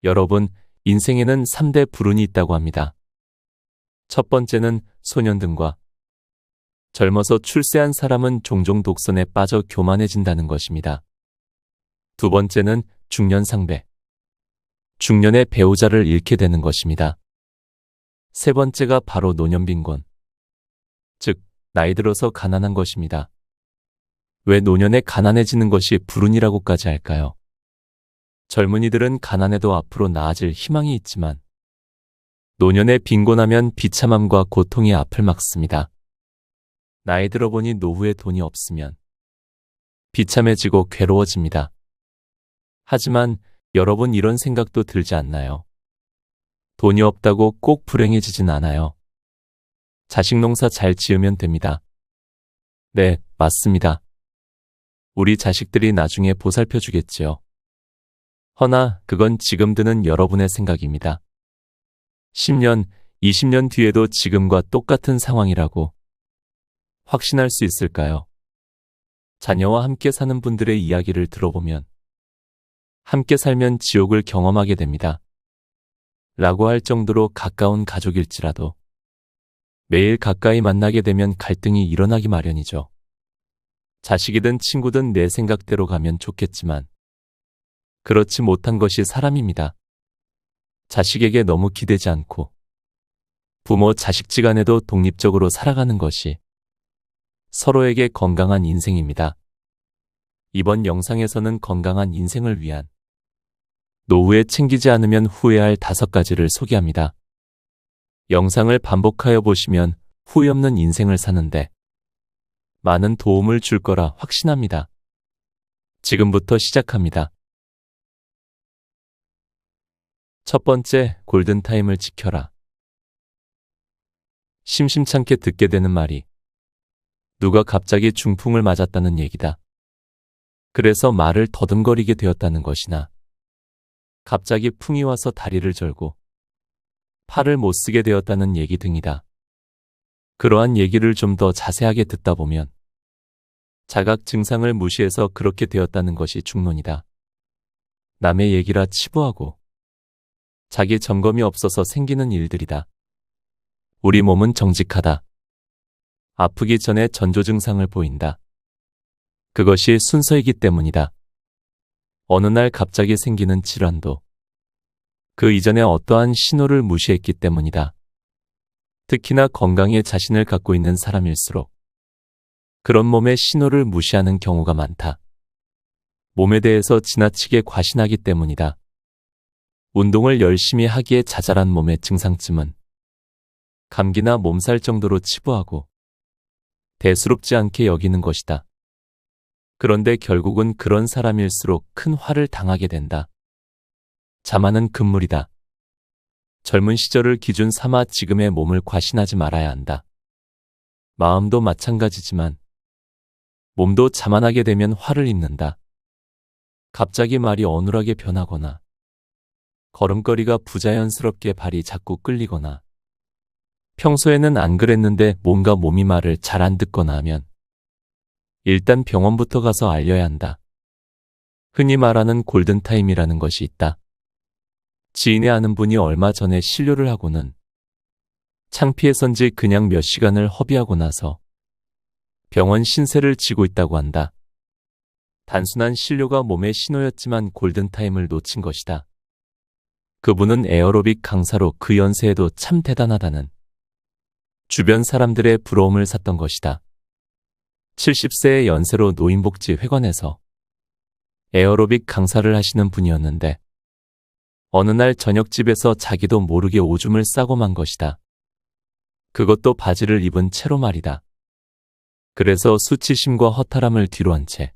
여러분, 인생에는 3대 불운이 있다고 합니다. 첫 번째는 소년등과. 젊어서 출세한 사람은 종종 독선에 빠져 교만해진다는 것입니다. 두 번째는 중년상배. 중년의 배우자를 잃게 되는 것입니다. 세 번째가 바로 노년빈곤. 즉, 나이 들어서 가난한 것입니다. 왜 노년에 가난해지는 것이 불운이라고까지 할까요? 젊은이들은 가난해도 앞으로 나아질 희망이 있지만 노년에 빈곤하면 비참함과 고통이 앞을 막습니다. 나이 들어보니 노후에 돈이 없으면 비참해지고 괴로워집니다. 하지만 여러분 이런 생각도 들지 않나요? 돈이 없다고 꼭 불행해지진 않아요. 자식 농사 잘 지으면 됩니다. 네, 맞습니다. 우리 자식들이 나중에 보살펴 주겠지요. 허나 그건 지금 드는 여러분의 생각입니다. 10년, 20년 뒤에도 지금과 똑같은 상황이라고 확신할 수 있을까요? 자녀와 함께 사는 분들의 이야기를 들어보면 함께 살면 지옥을 경험하게 됩니다. 라고 할 정도로 가까운 가족일지라도 매일 가까이 만나게 되면 갈등이 일어나기 마련이죠. 자식이든 친구든 내 생각대로 가면 좋겠지만 그렇지 못한 것이 사람입니다. 자식에게 너무 기대지 않고 부모 자식지간에도 독립적으로 살아가는 것이 서로에게 건강한 인생입니다. 이번 영상에서는 건강한 인생을 위한 노후에 챙기지 않으면 후회할 5가지를 소개합니다. 영상을 반복하여 보시면 후회 없는 인생을 사는데 많은 도움을 줄 거라 확신합니다. 지금부터 시작합니다. 첫 번째, 골든타임을 지켜라. 심심찮게 듣게 되는 말이 누가 갑자기 중풍을 맞았다는 얘기다. 그래서 말을 더듬거리게 되었다는 것이나 갑자기 풍이 와서 다리를 절고 팔을 못 쓰게 되었다는 얘기 등이다. 그러한 얘기를 좀 더 자세하게 듣다 보면 자각 증상을 무시해서 그렇게 되었다는 것이 중론이다. 남의 얘기라 치부하고 자기 점검이 없어서 생기는 일들이다. 우리 몸은 정직하다. 아프기 전에 전조 증상을 보인다. 그것이 순서이기 때문이다. 어느 날 갑자기 생기는 질환도 그 이전에 어떠한 신호를 무시했기 때문이다. 특히나 건강에 자신을 갖고 있는 사람일수록 그런 몸의 신호를 무시하는 경우가 많다. 몸에 대해서 지나치게 과신하기 때문이다. 운동을 열심히 하기에 자잘한 몸의 증상쯤은 감기나 몸살 정도로 치부하고 대수롭지 않게 여기는 것이다. 그런데 결국은 그런 사람일수록 큰 화를 당하게 된다. 자만은 금물이다. 젊은 시절을 기준 삼아 지금의 몸을 과신하지 말아야 한다. 마음도 마찬가지지만 몸도 자만하게 되면 화를 입는다. 갑자기 말이 어눌하게 변하거나 걸음걸이가 부자연스럽게 발이 자꾸 끌리거나 평소에는 안 그랬는데 뭔가 몸이 말을 잘 안 듣거나 하면 일단 병원부터 가서 알려야 한다. 흔히 말하는 골든타임이라는 것이 있다. 지인의 아는 분이 얼마 전에 신료를 하고는 창피해서인지 그냥 몇 시간을 허비하고 나서 병원 신세를 지고 있다고 한다. 단순한 신료가 몸의 신호였지만 골든타임을 놓친 것이다. 그분은 에어로빅 강사로 그 연세에도 참 대단하다는 주변 사람들의 부러움을 샀던 것이다. 70세의 연세로 노인복지회관에서 에어로빅 강사를 하시는 분이었는데 어느 날 저녁집에서 자기도 모르게 오줌을 싸고 만 것이다. 그것도 바지를 입은 채로 말이다. 그래서 수치심과 허탈함을 뒤로한 채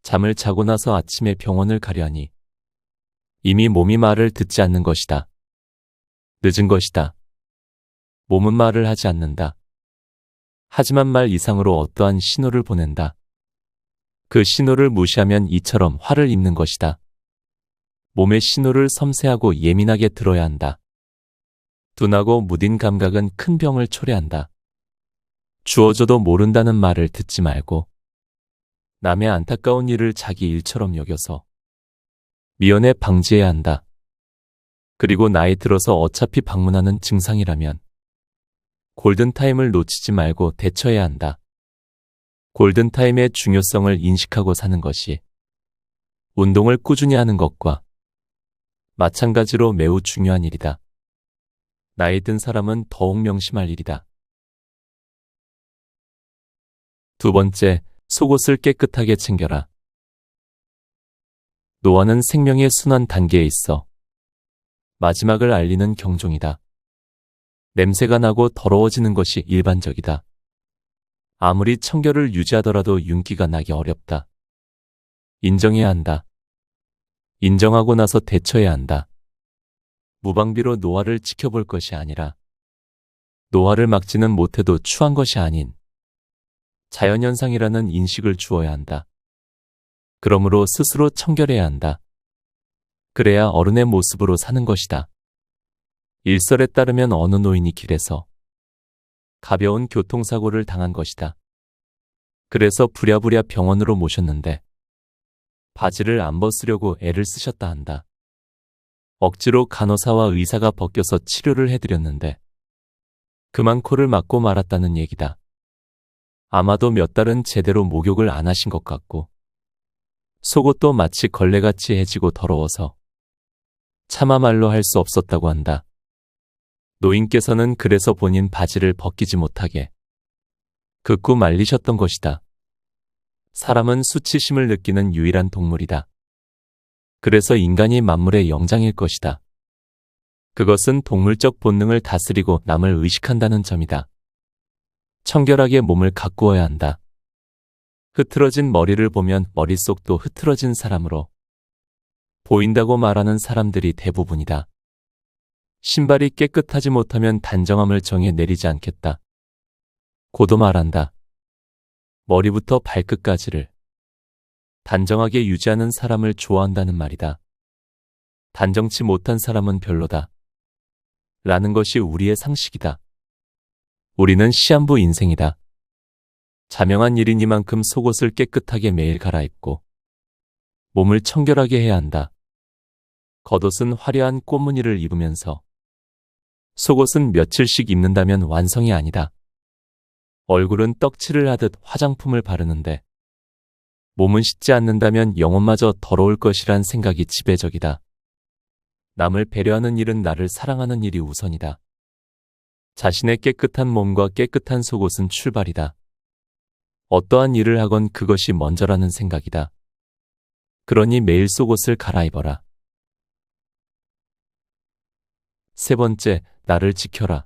잠을 자고 나서 아침에 병원을 가려 하니 이미 몸이 말을 듣지 않는 것이다. 늦은 것이다. 몸은 말을 하지 않는다. 하지만 말 이상으로 어떠한 신호를 보낸다. 그 신호를 무시하면 이처럼 화를 입는 것이다. 몸의 신호를 섬세하고 예민하게 들어야 한다. 둔하고 무딘 감각은 큰 병을 초래한다. 주어져도 모른다는 말을 듣지 말고 남의 안타까운 일을 자기 일처럼 여겨서 미연에 방지해야 한다. 그리고 나이 들어서 어차피 방문하는 증상이라면 골든타임을 놓치지 말고 대처해야 한다. 골든타임의 중요성을 인식하고 사는 것이 운동을 꾸준히 하는 것과 마찬가지로 매우 중요한 일이다. 나이 든 사람은 더욱 명심할 일이다. 두 번째, 속옷을 깨끗하게 챙겨라. 노화는 생명의 순환 단계에 있어 마지막을 알리는 경종이다. 냄새가 나고 더러워지는 것이 일반적이다. 아무리 청결을 유지하더라도 윤기가 나기 어렵다. 인정해야 한다. 인정하고 나서 대처해야 한다. 무방비로 노화를 지켜볼 것이 아니라 노화를 막지는 못해도 추한 것이 아닌 자연현상이라는 인식을 주어야 한다. 그러므로 스스로 청결해야 한다. 그래야 어른의 모습으로 사는 것이다. 일설에 따르면 어느 노인이 길에서 가벼운 교통사고를 당한 것이다. 그래서 부랴부랴 병원으로 모셨는데 바지를 안 벗으려고 애를 쓰셨다 한다. 억지로 간호사와 의사가 벗겨서 치료를 해드렸는데 그만 코를 막고 말았다는 얘기다. 아마도 몇 달은 제대로 목욕을 안 하신 것 같고 속옷도 마치 걸레같이 해지고 더러워서 차마 말로 할 수 없었다고 한다. 노인께서는 그래서 본인 바지를 벗기지 못하게 극구 말리셨던 것이다. 사람은 수치심을 느끼는 유일한 동물이다. 그래서 인간이 만물의 영장일 것이다. 그것은 동물적 본능을 다스리고 남을 의식한다는 점이다. 청결하게 몸을 가꾸어야 한다. 흐트러진 머리를 보면 머릿속도 흐트러진 사람으로 보인다고 말하는 사람들이 대부분이다. 신발이 깨끗하지 못하면 단정함을 정해 내리지 않겠다. 고도 말한다. 머리부터 발끝까지를 단정하게 유지하는 사람을 좋아한다는 말이다. 단정치 못한 사람은 별로다. 라는 것이 우리의 상식이다. 우리는 시한부 인생이다. 자명한 일이니만큼 속옷을 깨끗하게 매일 갈아입고 몸을 청결하게 해야 한다. 겉옷은 화려한 꽃무늬를 입으면서 속옷은 며칠씩 입는다면 완성이 아니다. 얼굴은 떡칠을 하듯 화장품을 바르는데 몸은 씻지 않는다면 영혼마저 더러울 것이란 생각이 지배적이다. 남을 배려하는 일은 나를 사랑하는 일이 우선이다. 자신의 깨끗한 몸과 깨끗한 속옷은 출발이다. 어떠한 일을 하건 그것이 먼저라는 생각이다. 그러니 매일 속옷을 갈아입어라. 세 번째, 나를 지켜라.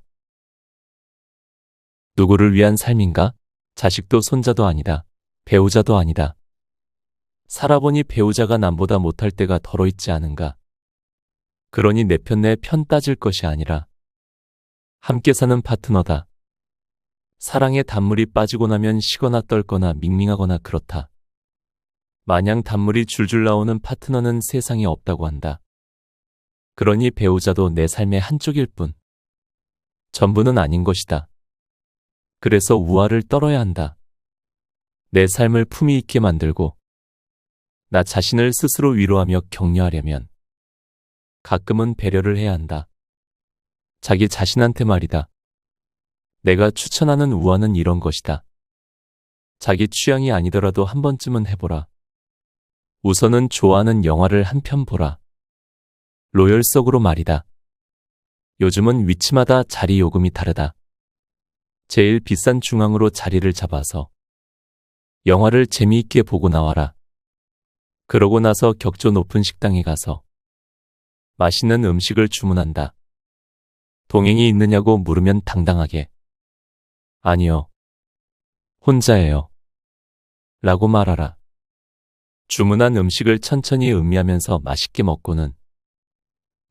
누구를 위한 삶인가? 자식도 손자도 아니다. 배우자도 아니다. 살아보니 배우자가 남보다 못할 때가 덜어 있지 않은가? 그러니 내 편 따질 것이 아니라 함께 사는 파트너다. 사랑에 단물이 빠지고 나면 식거나 떨거나 밍밍하거나 그렇다. 마냥 단물이 줄줄 나오는 파트너는 세상에 없다고 한다. 그러니 배우자도 내 삶의 한쪽일 뿐 전부는 아닌 것이다. 그래서 우화를 떨어야 한다. 내 삶을 품위 있게 만들고 나 자신을 스스로 위로하며 격려하려면 가끔은 배려를 해야 한다. 자기 자신한테 말이다. 내가 추천하는 우화는 이런 것이다. 자기 취향이 아니더라도 한 번쯤은 해보라. 우선은 좋아하는 영화를 한 편 보라. 로열석으로 말이다. 요즘은 위치마다 자리 요금이 다르다. 제일 비싼 중앙으로 자리를 잡아서 영화를 재미있게 보고 나와라. 그러고 나서 격조 높은 식당에 가서 맛있는 음식을 주문한다. 동행이 있느냐고 물으면 당당하게 아니요. 혼자예요. 라고 말하라. 주문한 음식을 천천히 음미하면서 맛있게 먹고는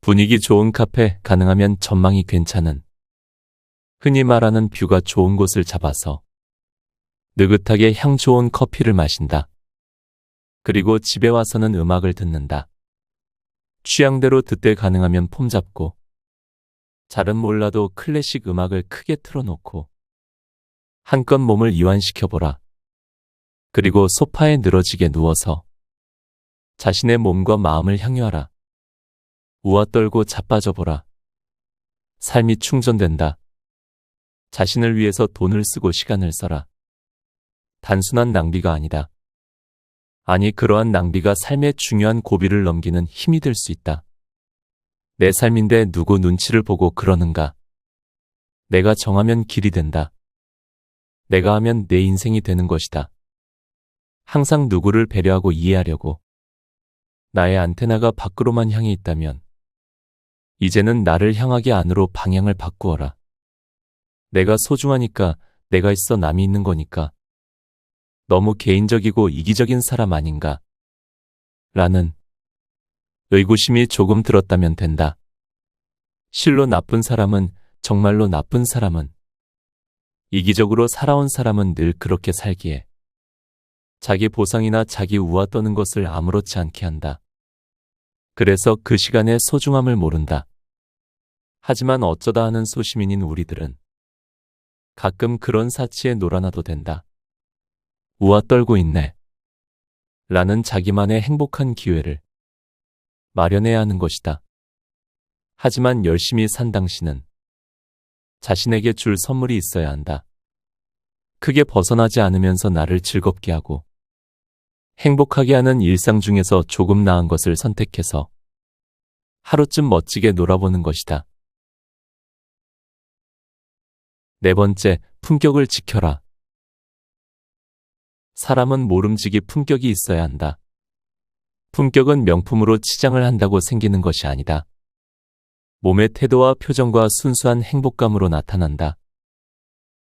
분위기 좋은 카페, 가능하면 전망이 괜찮은 흔히 말하는 뷰가 좋은 곳을 잡아서 느긋하게 향 좋은 커피를 마신다. 그리고 집에 와서는 음악을 듣는다. 취향대로 듣되 가능하면 폼 잡고 잘은 몰라도 클래식 음악을 크게 틀어놓고 한껏 몸을 이완시켜보라. 그리고 소파에 늘어지게 누워서 자신의 몸과 마음을 향유하라. 우아 떨고 자빠져보라. 삶이 충전된다. 자신을 위해서 돈을 쓰고 시간을 써라. 단순한 낭비가 아니다. 아니, 그러한 낭비가 삶의 중요한 고비를 넘기는 힘이 될 수 있다. 내 삶인데 누구 눈치를 보고 그러는가? 내가 정하면 길이 된다. 내가 하면 내 인생이 되는 것이다. 항상 누구를 배려하고 이해하려고. 나의 안테나가 밖으로만 향해 있다면 이제는 나를 향하게 안으로 방향을 바꾸어라. 내가 소중하니까, 내가 있어 남이 있는 거니까. 너무 개인적이고 이기적인 사람 아닌가? 라는 의구심이 조금 들었다면 된다. 실로 나쁜 사람은, 정말로 나쁜 사람은, 이기적으로 살아온 사람은 늘 그렇게 살기에 자기 보상이나 자기 우아 떠는 것을 아무렇지 않게 한다. 그래서 그 시간의 소중함을 모른다. 하지만 어쩌다 하는 소시민인 우리들은 가끔 그런 사치에 놀아나도 된다. 우아 떨고 있네. 라는 자기만의 행복한 기회를 마련해야 하는 것이다. 하지만 열심히 산 당신은 자신에게 줄 선물이 있어야 한다. 크게 벗어나지 않으면서 나를 즐겁게 하고 행복하게 하는 일상 중에서 조금 나은 것을 선택해서 하루쯤 멋지게 놀아보는 것이다. 네 번째, 품격을 지켜라. 사람은 모름지기 품격이 있어야 한다. 품격은 명품으로 치장을 한다고 생기는 것이 아니다. 몸의 태도와 표정과 순수한 행복감으로 나타난다.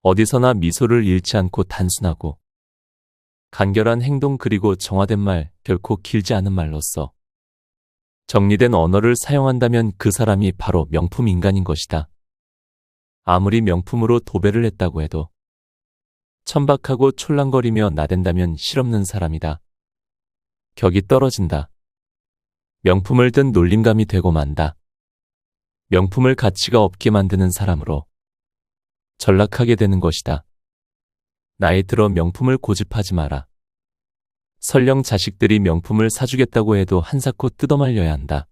어디서나 미소를 잃지 않고 단순하고 간결한 행동, 그리고 정화된 말, 결코 길지 않은 말로써 정리된 언어를 사용한다면 그 사람이 바로 명품 인간인 것이다. 아무리 명품으로 도배를 했다고 해도 천박하고 촐랑거리며 나댄다면 실없는 사람이다. 격이 떨어진다. 명품을 든 놀림감이 되고 만다. 명품을 가치가 없게 만드는 사람으로 전락하게 되는 것이다. 나이 들어 명품을 고집하지 마라. 설령 자식들이 명품을 사주겠다고 해도 한사코 뜯어말려야 한다.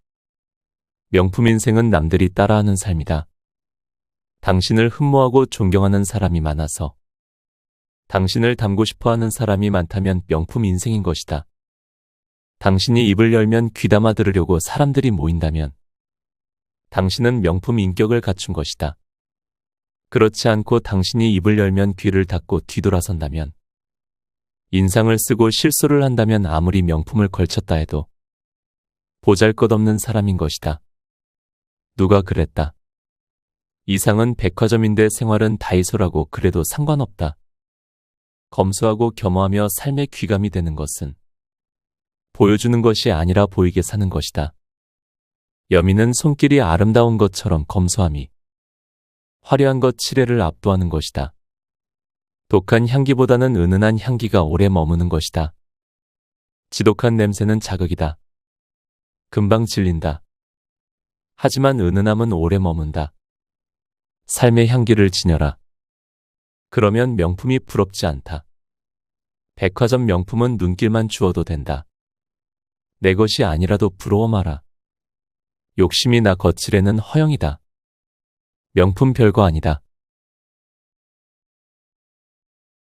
명품 인생은 남들이 따라하는 삶이다. 당신을 흠모하고 존경하는 사람이 많아서, 당신을 닮고 싶어하는 사람이 많다면 명품 인생인 것이다. 당신이 입을 열면 귀담아 들으려고 사람들이 모인다면 당신은 명품 인격을 갖춘 것이다. 그렇지 않고 당신이 입을 열면 귀를 닫고 뒤돌아선다면, 인상을 쓰고 실수를 한다면 아무리 명품을 걸쳤다 해도 보잘것없는 사람인 것이다. 누가 그랬다. 이상은 백화점인데 생활은 다이소라고. 그래도 상관없다. 검소하고 겸허하며 삶의 귀감이 되는 것은 보여주는 것이 아니라 보이게 사는 것이다. 여미는 손길이 아름다운 것처럼 검소함이 화려한 것 칠해를 압도하는 것이다. 독한 향기보다는 은은한 향기가 오래 머무는 것이다. 지독한 냄새는 자극이다. 금방 질린다. 하지만 은은함은 오래 머문다. 삶의 향기를 지녀라. 그러면 명품이 부럽지 않다. 백화점 명품은 눈길만 주어도 된다. 내 것이 아니라도 부러워 마라. 욕심이 나 거칠에는 허영이다. 명품 별거 아니다.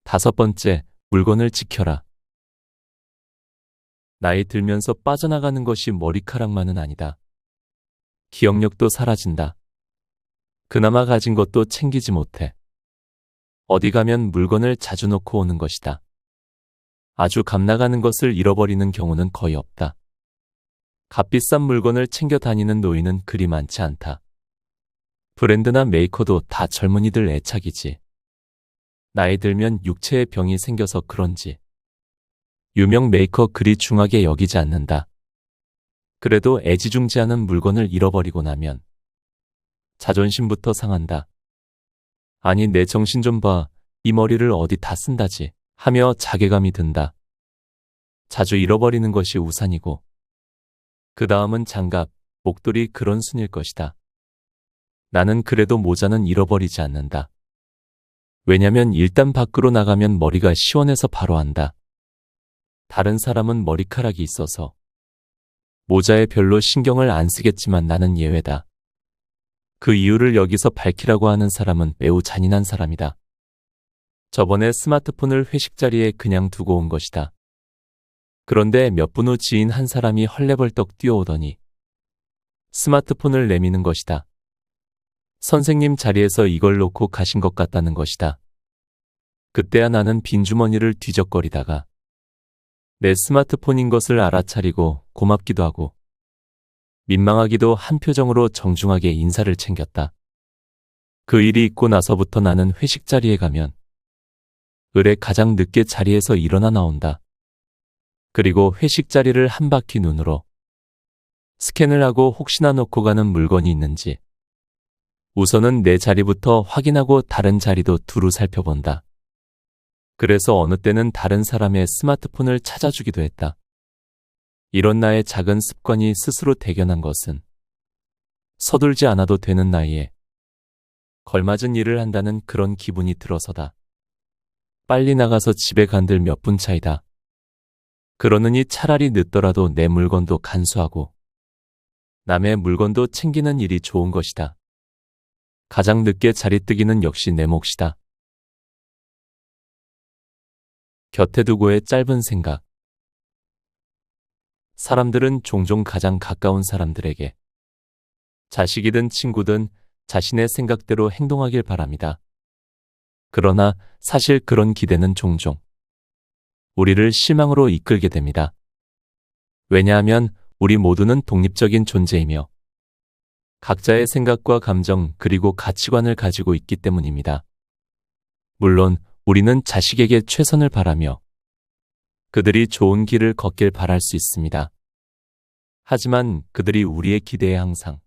다섯 번째, 물건을 지켜라. 나이 들면서 빠져나가는 것이 머리카락만은 아니다. 기억력도 사라진다. 그나마 가진 것도 챙기지 못해. 어디 가면 물건을 자주 놓고 오는 것이다. 아주 값나가는 것을 잃어버리는 경우는 거의 없다. 값비싼 물건을 챙겨 다니는 노인은 그리 많지 않다. 브랜드나 메이커도 다 젊은이들 애착이지. 나이 들면 육체에 병이 생겨서 그런지 유명 메이커 그리 중하게 여기지 않는다. 그래도 애지중지하는 물건을 잃어버리고 나면 자존심부터 상한다. 아니, 내 정신 좀 봐. 이 머리를 어디 다 쓴다지 하며 자괴감이 든다. 자주 잃어버리는 것이 우산이고 그 다음은 장갑, 목도리, 그런 순일 것이다. 나는 그래도 모자는 잃어버리지 않는다. 왜냐면 일단 밖으로 나가면 머리가 시원해서 바로 한다. 다른 사람은 머리카락이 있어서 모자에 별로 신경을 안 쓰겠지만 나는 예외다. 그 이유를 여기서 밝히라고 하는 사람은 매우 잔인한 사람이다. 저번에 스마트폰을 회식 자리에 그냥 두고 온 것이다. 그런데 몇 분 후 지인 한 사람이 헐레벌떡 뛰어오더니 스마트폰을 내미는 것이다. 선생님 자리에서 이걸 놓고 가신 것 같다는 것이다. 그때야 나는 빈주머니를 뒤적거리다가 내 스마트폰인 것을 알아차리고 고맙기도 하고 민망하기도 한 표정으로 정중하게 인사를 챙겼다. 그 일이 있고 나서부터 나는 회식 자리에 가면 을에 가장 늦게 자리에서 일어나 나온다. 그리고 회식 자리를 한 바퀴 눈으로 스캔을 하고 혹시나 놓고 가는 물건이 있는지 우선은 내 자리부터 확인하고 다른 자리도 두루 살펴본다. 그래서 어느 때는 다른 사람의 스마트폰을 찾아주기도 했다. 이런 나의 작은 습관이 스스로 대견한 것은 서둘지 않아도 되는 나이에 걸맞은 일을 한다는 그런 기분이 들어서다. 빨리 나가서 집에 간들 몇 분 차이다. 그러느니 차라리 늦더라도 내 물건도 간수하고 남의 물건도 챙기는 일이 좋은 것이다. 가장 늦게 자리 뜨기는 역시 내 몫이다. 곁에 두고의 짧은 생각. 사람들은 종종 가장 가까운 사람들에게 자식이든 친구든 자신의 생각대로 행동하길 바랍니다. 그러나 사실 그런 기대는 종종 우리를 실망으로 이끌게 됩니다. 왜냐하면 우리 모두는 독립적인 존재이며 각자의 생각과 감정 그리고 가치관을 가지고 있기 때문입니다. 물론 우리는 자식에게 최선을 바라며 그들이 좋은 길을 걷길 바랄 수 있습니다. 하지만 그들이 우리의 기대에 항상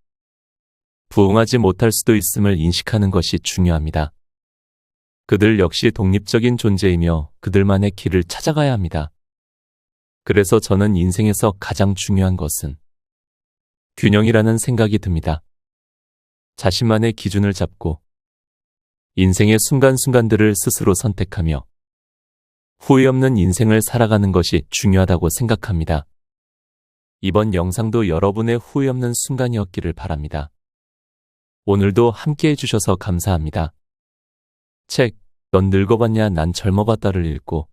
부응하지 못할 수도 있음을 인식하는 것이 중요합니다. 그들 역시 독립적인 존재이며 그들만의 길을 찾아가야 합니다. 그래서 저는 인생에서 가장 중요한 것은 균형이라는 생각이 듭니다. 자신만의 기준을 잡고 인생의 순간순간들을 스스로 선택하며 후회 없는 인생을 살아가는 것이 중요하다고 생각합니다. 이번 영상도 여러분의 후회 없는 순간이었기를 바랍니다. 오늘도 함께 해주셔서 감사합니다. 책, 넌 늙어봤냐 난 젊어봤다를 읽고